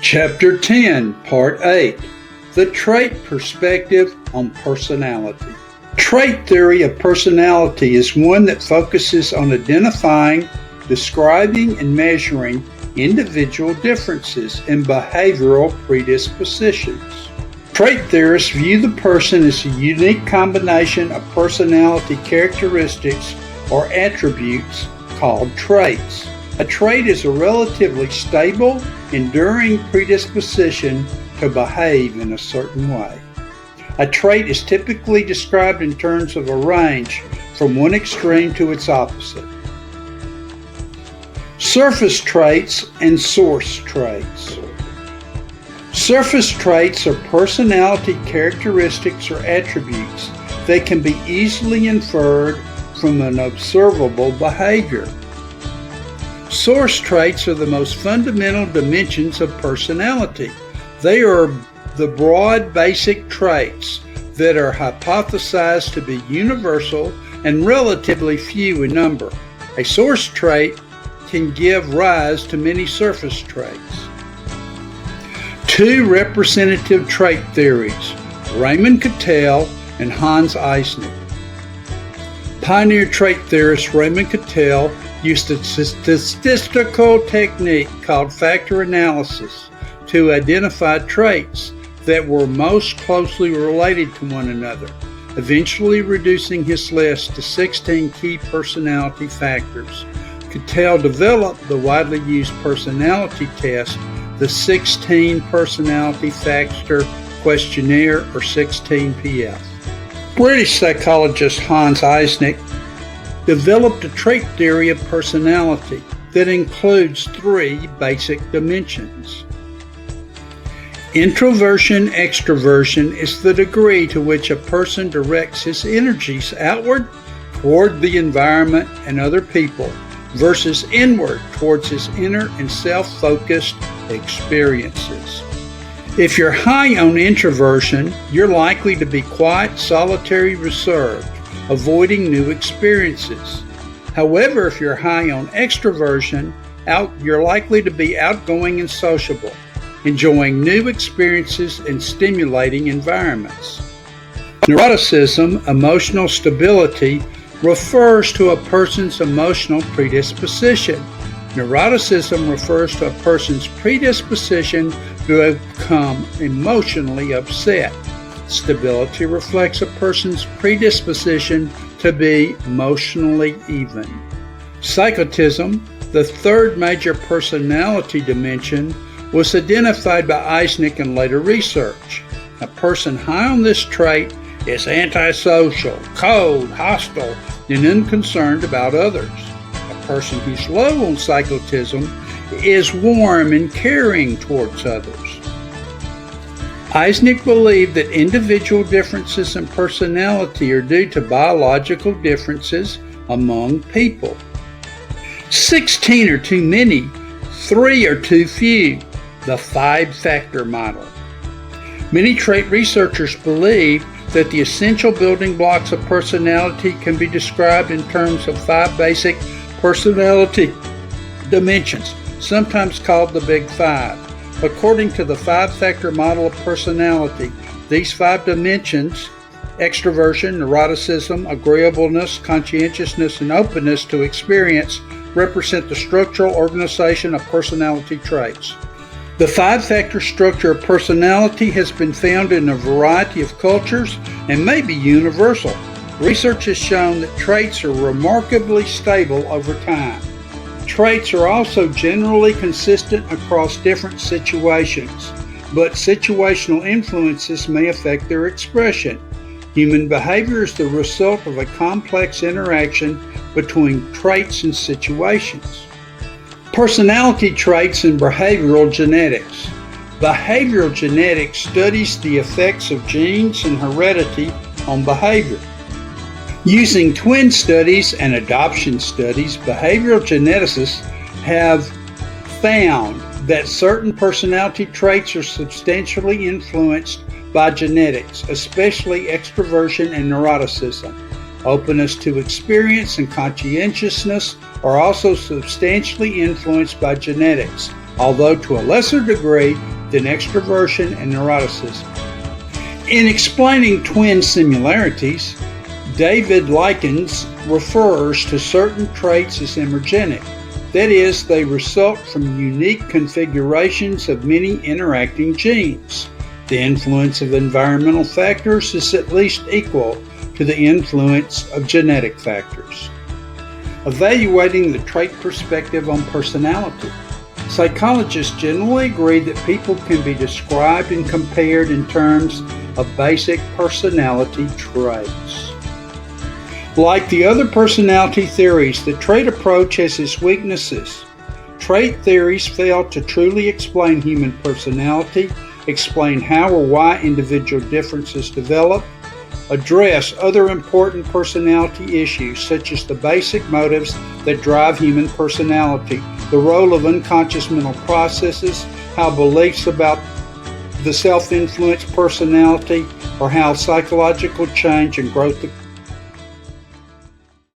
Chapter 10, Part 8, The Trait Perspective on Personality. Trait theory of personality is one that focuses on identifying, describing, and measuring individual differences in behavioral predispositions. Trait theorists view the person as a unique combination of personality characteristics or attributes called traits. A trait is a relatively stable, enduring predisposition to behave in a certain way. A trait is typically described in terms of a range from one extreme to its opposite. Surface traits and source traits. Surface traits are personality characteristics or attributes that can be easily inferred from an observable behavior. Source traits are the most fundamental dimensions of personality. They are the broad basic traits that are hypothesized to be universal and relatively few in number. A source trait can give rise to many surface traits. Two representative trait theories, Raymond Cattell and Hans Eysenck. Pioneer trait theorist Raymond Cattell used a statistical technique called factor analysis to identify traits that were most closely related to one another, eventually reducing his list to 16 key personality factors. Cattell developed the widely used personality test, the 16 Personality Factor Questionnaire, or 16PF. British psychologist Hans Eysenck developed a trait theory of personality that includes three basic dimensions. Introversion extroversion is the degree to which a person directs his energies outward toward the environment and other people versus inward towards his inner and self-focused experiences. If you're high on introversion, you're likely to be quiet, solitary, reserved, avoiding new experiences. However, if you're high on extroversion, you're likely to be outgoing and sociable, enjoying new experiences and stimulating environments. Neuroticism, emotional stability, refers to a person's emotional predisposition. Neuroticism refers to a person's predisposition to become emotionally upset. Stability reflects a person's predisposition to be emotionally even. Psychotism, the third major personality dimension, was identified by Eysenck and later research. A person high on this trait is antisocial, cold, hostile, and unconcerned about others. A person who's low on psychotism is warm and caring towards others. Eysenck believed that individual differences in personality are due to biological differences among people. 16 are too many, 3 are too few, the 5-factor model. Many trait researchers believe that the essential building blocks of personality can be described in terms of 5 basic personality dimensions, sometimes called the Big Five. According to the 5-factor model of personality, these 5 dimensions, extroversion, neuroticism, agreeableness, conscientiousness, and openness to experience, represent the structural organization of personality traits. The 5-factor structure of personality has been found in a variety of cultures and may be universal. Research has shown that traits are remarkably stable over time. Traits are also generally consistent across different situations, but situational influences may affect their expression. Human behavior is the result of a complex interaction between traits and situations. Personality traits and behavioral genetics. Behavioral genetics studies the effects of genes and heredity on behavior. Using twin studies and adoption studies, behavioral geneticists have found that certain personality traits are substantially influenced by genetics, especially extroversion and neuroticism. Openness to experience and conscientiousness are also substantially influenced by genetics, although to a lesser degree than extroversion and neuroticism. In explaining twin similarities, David Likens refers to certain traits as emergenic. That is, they result from unique configurations of many interacting genes. The influence of environmental factors is at least equal to the influence of genetic factors. Evaluating the trait perspective on personality. Psychologists generally agree that people can be described and compared in terms of basic personality traits. Like the other personality theories, the trait approach has its weaknesses. Trait theories fail to truly explain human personality, explain how or why individual differences develop, address other important personality issues such as the basic motives that drive human personality, the role of unconscious mental processes, how beliefs about the self-influence personality, or how psychological change and growth